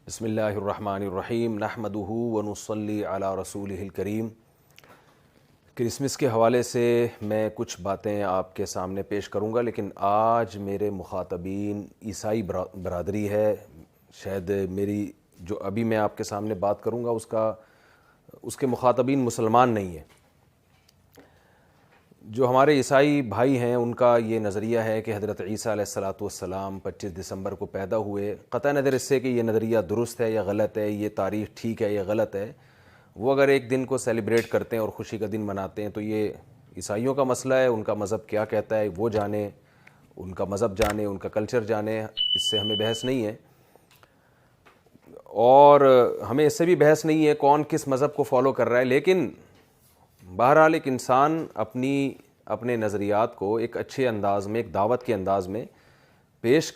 بسم اللہ الرحمن الرحیم نحمدہ ونصلی علی رسولہ الکریم۔ کرسمس کے حوالے سے میں کچھ باتیں آپ کے سامنے پیش کروں گا، لیکن آج میرے مخاطبین عیسائی برادری ہے۔ شاید میری جو ابھی میں آپ کے سامنے بات کروں گا اس کے مخاطبین مسلمان نہیں ہیں۔ جو ہمارے عیسائی بھائی ہیں ان کا یہ نظریہ ہے کہ حضرت عیسیٰ علیہ السلام 25 دسمبر کو پیدا ہوئے، قطع نظر اس سے کہ یہ نظریہ درست ہے یا غلط ہے، یہ تاریخ ٹھیک ہے یا غلط ہے۔ وہ اگر ایک دن کو سیلیبریٹ کرتے ہیں اور خوشی کا دن مناتے ہیں تو یہ عیسائیوں کا مسئلہ ہے، ان کا مذہب کیا کہتا ہے وہ جانیں، ان کا مذہب جانیں، ان کا کلچر جانیں، اس سے ہمیں بحث نہیں ہے۔ اور ہمیں اس سے بھی بحث نہیں ہے کون کس مذہب کو فالو کر رہا ہے، لیکن بہرحال ایک انسان اپنے نظریات کو ایک اچھے انداز میں، ایک دعوت کے انداز میں پیش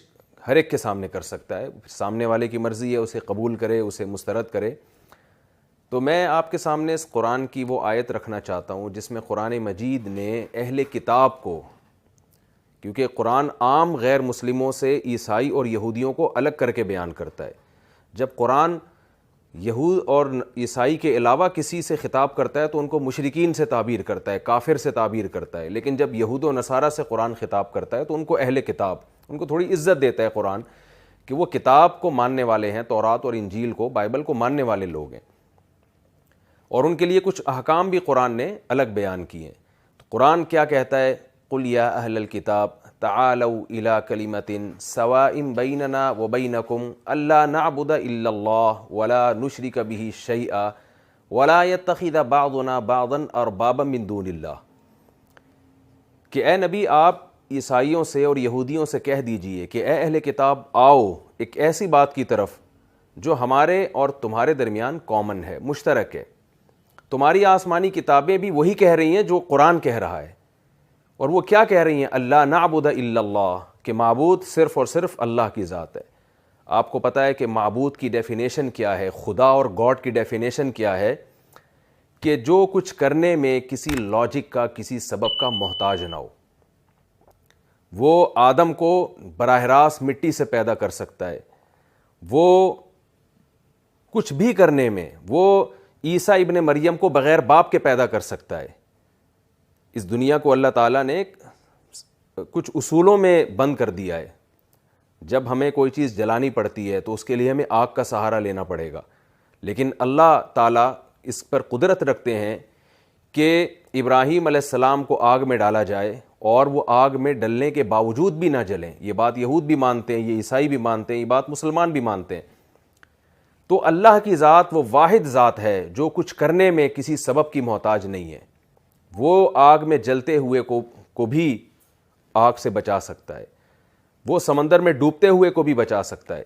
ہر ایک کے سامنے کر سکتا ہے۔ سامنے والے کی مرضی ہے اسے قبول کرے، اسے مسترد کرے۔ تو میں آپ کے سامنے اس قرآن کی وہ آیت رکھنا چاہتا ہوں جس میں قرآن مجید نے اہل کتاب کو، کیونکہ قرآن عام غیر مسلموں سے عیسائی اور یہودیوں کو الگ کر کے بیان کرتا ہے۔ جب قرآن یہود اور عیسائی کے علاوہ کسی سے خطاب کرتا ہے تو ان کو مشرکین سے تعبیر کرتا ہے، کافر سے تعبیر کرتا ہے، لیکن جب یہود و نصارہ سے قرآن خطاب کرتا ہے تو ان کو اہل کتاب، ان کو تھوڑی عزت دیتا ہے قرآن کہ وہ کتاب کو ماننے والے ہیں، تورات اور انجیل کو، بائبل کو ماننے والے لوگ ہیں، اور ان کے لیے کچھ احکام بھی قرآن نے الگ بیان کیے ہیں۔ تو قرآن کیا کہتا ہے؟ قُلْ يَا أَهْلَ الْكِتَابِ تعالوا الى كلمة سواء بيننا وبينكم الا نعبد الا الله ولا نشرك به شيئا ولا يتخذ بعضنا بعضا اربابا من دون الله، کہ اے نبی آپ عیسائیوں سے اور یہودیوں سے کہہ دیجئے کہ اے اہل کتاب آؤ ایک ایسی بات کی طرف جو ہمارے اور تمہارے درمیان کامن ہے، مشترک ہے۔ تمہاری آسمانی کتابیں بھی وہی کہہ رہی ہیں جو قرآن کہہ رہا ہے، اور وہ کیا کہہ رہی ہیں؟ اللہ نعبد الا اللہ، کہ معبود صرف اور صرف اللہ کی ذات ہے۔ آپ کو پتہ ہے کہ معبود کی ڈیفینیشن کیا ہے، خدا اور گاڈ کی ڈیفینیشن کیا ہے؟ کہ جو کچھ کرنے میں کسی لاجک کا، کسی سبب کا محتاج نہ ہو۔ وہ آدم کو براہ راست مٹی سے پیدا کر سکتا ہے، وہ کچھ بھی کرنے میں، وہ عیسیٰ ابن مریم کو بغیر باپ کے پیدا کر سکتا ہے۔ اس دنیا کو اللہ تعالیٰ نے کچھ اصولوں میں بند کر دیا ہے۔ جب ہمیں کوئی چیز جلانی پڑتی ہے تو اس کے لیے ہمیں آگ کا سہارا لینا پڑے گا، لیکن اللہ تعالیٰ اس پر قدرت رکھتے ہیں کہ ابراہیم علیہ السلام کو آگ میں ڈالا جائے اور وہ آگ میں ڈلنے کے باوجود بھی نہ جلیں۔ یہ بات یہود بھی مانتے ہیں، یہ عیسائی بھی مانتے ہیں، یہ بات مسلمان بھی مانتے ہیں۔ تو اللہ کی ذات وہ واحد ذات ہے جو کچھ کرنے میں کسی سبب کی محتاج نہیں ہے۔ وہ آگ میں جلتے ہوئے کو بھی آگ سے بچا سکتا ہے، وہ سمندر میں ڈوبتے ہوئے کو بھی بچا سکتا ہے۔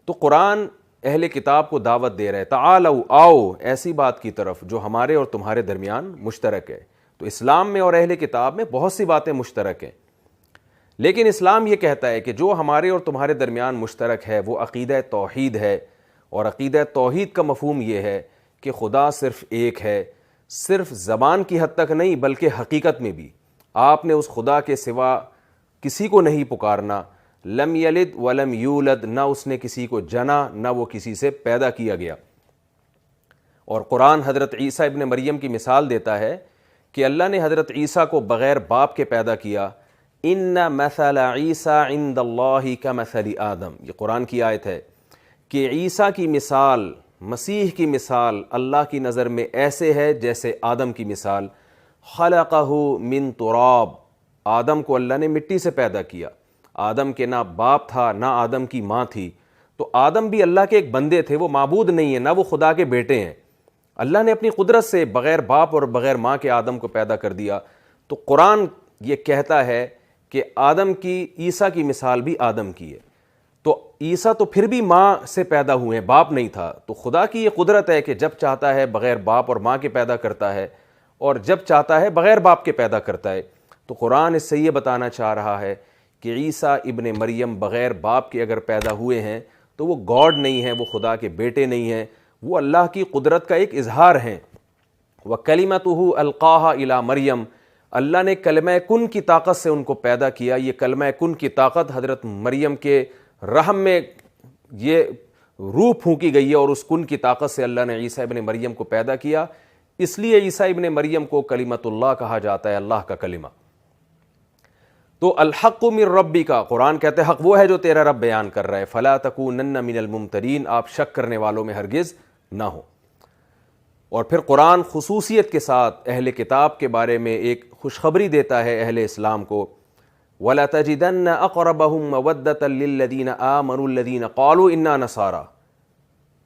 تو قرآن اہل کتاب کو دعوت دے رہا ہے، تعالوا آؤ ایسی بات کی طرف جو ہمارے اور تمہارے درمیان مشترک ہے۔ تو اسلام میں اور اہل کتاب میں بہت سی باتیں مشترک ہیں، لیکن اسلام یہ کہتا ہے کہ جو ہمارے اور تمہارے درمیان مشترک ہے وہ عقیدہ توحید ہے، اور عقیدہ توحید کا مفہوم یہ ہے کہ خدا صرف ایک ہے، صرف زبان کی حد تک نہیں بلکہ حقیقت میں بھی۔ آپ نے اس خدا کے سوا کسی کو نہیں پکارنا، لم یلد ولم یولد، نہ اس نے کسی کو جنا نہ وہ کسی سے پیدا کیا گیا۔ اور قرآن حضرت عیسیٰ ابن مریم کی مثال دیتا ہے کہ اللہ نے حضرت عیسیٰ کو بغیر باپ کے پیدا کیا۔ ان مثل عیسیٰ عند اللہ کمثل آدم، یہ قرآن کی آیت ہے کہ عیسیٰ کی مثال، مسیح کی مثال اللہ کی نظر میں ایسے ہے جیسے آدم کی مثال۔ خلقہ من تراب، آدم کو اللہ نے مٹی سے پیدا کیا۔ آدم کے نہ باپ تھا نہ آدم کی ماں تھی، تو آدم بھی اللہ کے ایک بندے تھے، وہ معبود نہیں ہیں، نہ وہ خدا کے بیٹے ہیں۔ اللہ نے اپنی قدرت سے بغیر باپ اور بغیر ماں کے آدم کو پیدا کر دیا۔ تو قرآن یہ کہتا ہے کہ آدم کی، عیسیٰ کی مثال بھی آدم کی ہے۔ تو عیسیٰ تو پھر بھی ماں سے پیدا ہوئے ہیں، باپ نہیں تھا۔ تو خدا کی یہ قدرت ہے کہ جب چاہتا ہے بغیر باپ اور ماں کے پیدا کرتا ہے، اور جب چاہتا ہے بغیر باپ کے پیدا کرتا ہے۔ تو قرآن اس سے یہ بتانا چاہ رہا ہے کہ عیسیٰ ابن مریم بغیر باپ کے اگر پیدا ہوئے ہیں تو وہ گاڈ نہیں ہیں، وہ خدا کے بیٹے نہیں ہیں، وہ اللہ کی قدرت کا ایک اظہار ہیں۔ وَكَلِمَتُهُ أَلْقَاهَا إِلَىٰ مریم، اللہ نے کلمہ کن کی طاقت سے ان کو پیدا کیا۔ یہ کلمہ کن کی طاقت حضرت مریم کے رحم میں یہ روح پھونکی گئی ہے اور اس کن کی طاقت سے اللہ نے عیسیٰ ابن مریم کو پیدا کیا. اس لیے عیسیٰ ابن مریم کو کلمۃ اللہ کہا جاتا ہے, اللہ کا کلمہ. تو الحق من ربی کا قرآن کہتے ہیں حق وہ ہے جو تیرا رب بیان کر رہا ہے. فلا تکونن من الممترین, آپ شک کرنے والوں میں ہرگز نہ ہو. اور پھر قرآن خصوصیت کے ساتھ اہل کتاب کے بارے میں ایک خوشخبری دیتا ہے اہل اسلام کو. وَلَتَجِدَنَّ أَقْرَبَهُمْ مَوَدَّةً لِّلَّذِينَ آمَنُوا الَّذِينَ قَالُوا إِنَّا نَصَارَىٰ.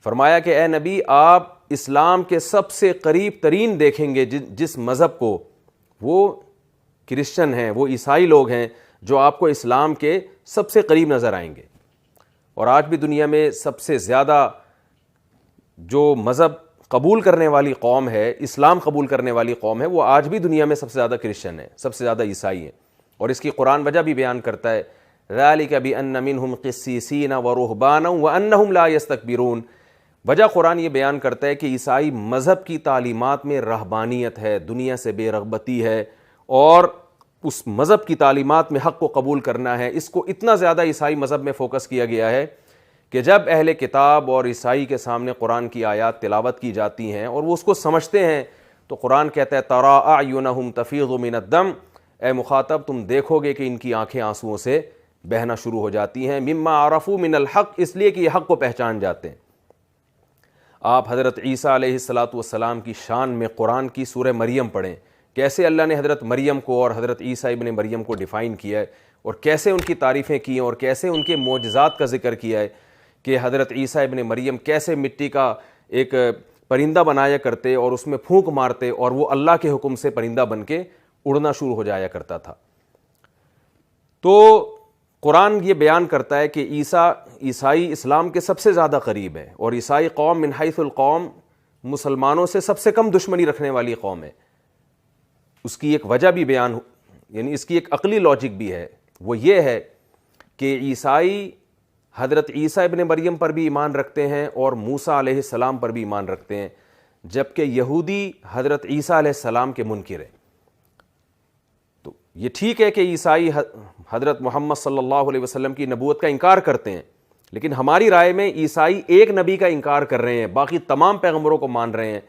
فرمایا کہ اے نبی آپ اسلام کے سب سے قریب ترین دیکھیں گے جس مذہب کو, وہ کرسچن ہیں, وہ عیسائی لوگ ہیں جو آپ کو اسلام کے سب سے قریب نظر آئیں گے. اور آج بھی دنیا میں سب سے زیادہ جو مذہب قبول کرنے والی قوم ہے, اسلام قبول کرنے والی قوم ہے, وہ آج بھی دنیا میں سب سے زیادہ کرسچن ہیں, سب سے زیادہ عیسائی ہیں. اور اس کی قرآن وجہ بھی بیان کرتا ہے, ذَلِكَ بِأَنَّ مِنْهُمْ قِسِّيسِينَ وَرُهْبَانًا وَأَنَّهُمْ لَا يَسْتَكْبِرُونَ. وجہ قرآن یہ بیان کرتا ہے کہ عیسائی مذہب کی تعلیمات میں رہبانیت ہے, دنیا سے بے رغبتی ہے, اور اس مذہب کی تعلیمات میں حق کو قبول کرنا ہے. اس کو اتنا زیادہ عیسائی مذہب میں فوکس کیا گیا ہے کہ جب اہل کتاب اور عیسائی کے سامنے قرآن کی آیات تلاوت کی جاتی ہیں اور وہ اس کو سمجھتے ہیں, تو قرآن کہتا ہے تَرَىٰ أَعْيُنَهُمْ تَفِيضُ مِنَ الدَّمْ, اے مخاطب تم دیکھو گے کہ ان کی آنکھیں آنسوؤں سے بہنا شروع ہو جاتی ہیں. مِمَّا عَرَفُوا مِنَ الْحَقِّ, اس لیے کہ یہ حق کو پہچان جاتے ہیں. آپ حضرت عیسیٰ علیہ السلام کی شان میں قرآن کی سورہ مریم پڑھیں, کیسے اللہ نے حضرت مریم کو اور حضرت عیسیٰ ابن مریم کو ڈیفائن کیا ہے, اور کیسے ان کی تعریفیں کی ہیں, اور کیسے ان کے معجزات کا ذکر کیا ہے کہ حضرت عیسیٰ ابن مریم کیسے مٹی کا ایک پرندہ بنایا کرتے اور اس میں پھونک مارتے اور وہ اللہ کے حکم سے پرندہ بن کے اڑنا شروع ہو جایا کرتا تھا. تو قرآن یہ بیان کرتا ہے کہ عیسائی اسلام کے سب سے زیادہ قریب ہے, اور عیسائی قوم من حیث القوم مسلمانوں سے سب سے کم دشمنی رکھنے والی قوم ہے. اس کی ایک وجہ بھی بیان, یعنی اس کی ایک عقلی لاجک بھی ہے, وہ یہ ہے کہ عیسائی حضرت عیسیٰ ابن مریم پر بھی ایمان رکھتے ہیں اور موسیٰ علیہ السلام پر بھی ایمان رکھتے ہیں, جبکہ یہودی حضرت عیسیٰ علیہ السلام کے منکر ہیں. تو یہ ٹھیک ہے کہ عیسائی حضرت محمد صلی اللہ علیہ وسلم کی نبوت کا انکار کرتے ہیں, لیکن ہماری رائے میں عیسائی ایک نبی کا انکار کر رہے ہیں, باقی تمام پیغمبروں کو مان رہے ہیں.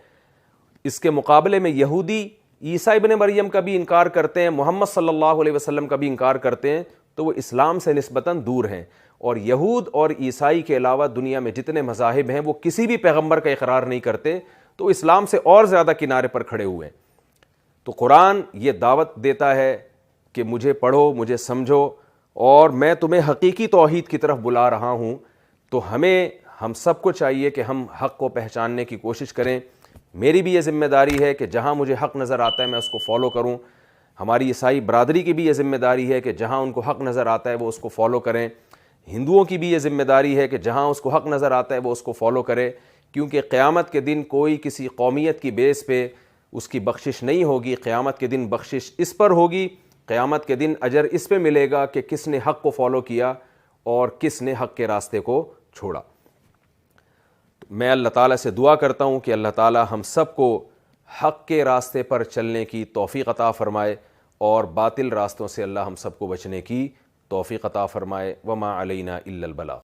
اس کے مقابلے میں یہودی عیسیٰ ابن مریم کا بھی انکار کرتے ہیں, محمد صلی اللہ علیہ وسلم کا بھی انکار کرتے ہیں, تو وہ اسلام سے نسبتاً دور ہیں. اور یہود اور عیسائی کے علاوہ دنیا میں جتنے مذاہب ہیں وہ کسی بھی پیغمبر کا اقرار نہیں کرتے, تو اسلام سے اور زیادہ کنارے پر کھڑے ہوئے ہیں. تو قرآن یہ دعوت دیتا ہے کہ مجھے پڑھو, مجھے سمجھو, اور میں تمہیں حقیقی توحید کی طرف بلا رہا ہوں. تو ہم سب کو چاہیے کہ ہم حق کو پہچاننے کی کوشش کریں. میری بھی یہ ذمہ داری ہے کہ جہاں مجھے حق نظر آتا ہے میں اس کو فالو کروں. ہماری عیسائی برادری کی بھی یہ ذمہ داری ہے کہ جہاں ان کو حق نظر آتا ہے وہ اس کو فالو کریں. ہندوؤں کی بھی یہ ذمہ داری ہے کہ جہاں اس کو حق نظر آتا ہے وہ اس کو فالو کرے, کیونکہ قیامت کے دن کوئی کسی قومیت کی بیس پہ اس کی بخشش نہیں ہوگی. قیامت کے دن بخشش اس پر ہوگی, قیامت کے دن اجر اس پہ ملے گا کہ کس نے حق کو فالو کیا اور کس نے حق کے راستے کو چھوڑا. میں اللہ تعالیٰ سے دعا کرتا ہوں کہ اللہ تعالیٰ ہم سب کو حق کے راستے پر چلنے کی توفیق عطا فرمائے, اور باطل راستوں سے اللہ ہم سب کو بچنے کی توفیق عطا فرمائے. وما علینا الا البلاغ.